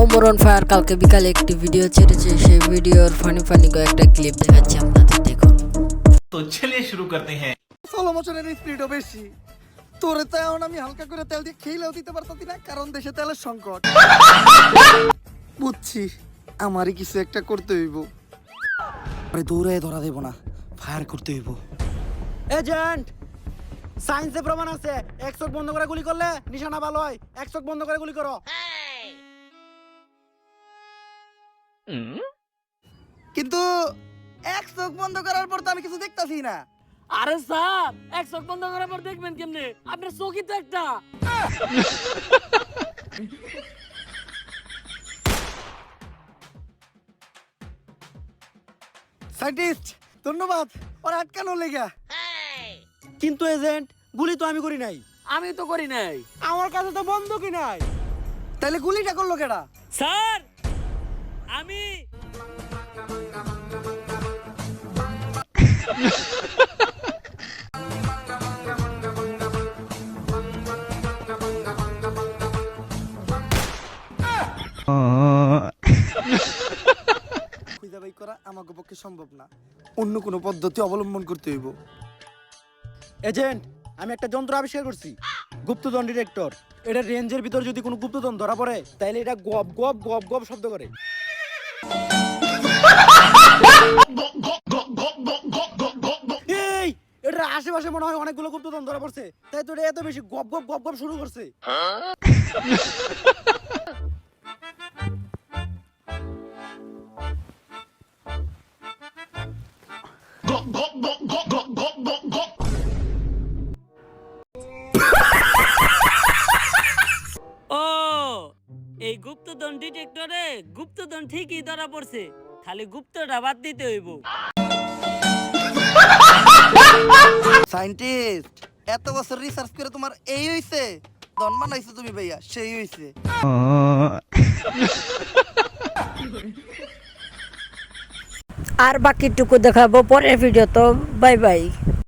Homer on fire কালকে বিকালে একটি ভিডিও ছেড়েছে, সেই ভিডিওর ফানি কয়েকটা ক্লিপ দেখাচ্ছি আপনাদের, দেখুন। তো চলিয়ে শুরু করতে হ্যাঁ। ষোলো বছরের স্পিডও বেশি। তোরে তো এখন আমি হালকা করে তেল দিয়ে খেলেও দিতে পারতাম না, কারণ দেশে তেলের সংকট। বুঝছি, আমারই কিছু একটা করতে হইব। দৌড়ে ধরা দেব না, ফায়ার করতে হইব। এজেন্ট, সায়েন্সে প্রমাণ আছে এক চোখ বন্ধ করে গুলি করলে নিশানা ভালো হয়। এক চোখ বন্ধ করে গুলি করো। কিন্তু এক চোখ বন্ধ করার পর তো আমি কিছু দেখতাছি না। আরে স্যার, এক চোখ বন্ধ করার পর দেখবেন কেমনে? আপনার চোখই তো একটা। সাইন্টিস্ট, ধন্যবাদ ওরা আটকানো লেগা। কিন্তু এজেন্ট, গুলি তো আমি করি নাই। আমি তো করি নাই। আমার কাছে তো বন্দুকই নাই। তাহলে গুলিটা করলো কেডা? স্যার, আমি খুঁজে বাই করা আমাকে পক্ষে সম্ভব না, অন্য কোনো পদ্ধতি অবলম্বন করতে হইব। এজেন্ট, আমি একটা যন্ত্র আবিষ্কার করছি, গুপ্তধন ডিটেক্টর। এটা রেঞ্জের ভিতর যদি কোনো গুপ্তধন ধরা পড়ে তাহলে এটা গপ গপ গপ গপ শব্দ করে। এই, এটার আশেপাশে মনে হয় অনেকগুলো গুপ্তধন ধরা পড়ছে, তাই তো এটা এত বেশি গপ গপ গপ গপ শুরু করছে। ও, এই গুপ্তধন ডিটেক্টরে গুপ্তধন ঠিকই ধরা পড়ছে, খালি গুপ্তটা বাদ দিতে হইব। সাইন্টিস্ট, এত বছর রিসার্চ করে তোমার এই হইছে? ধনবান হইছে তুমি ভাইয়া, সেই হইছে। আর বাকিটুকু দেখাবো পরের ভিডিও, তো বাই বাই।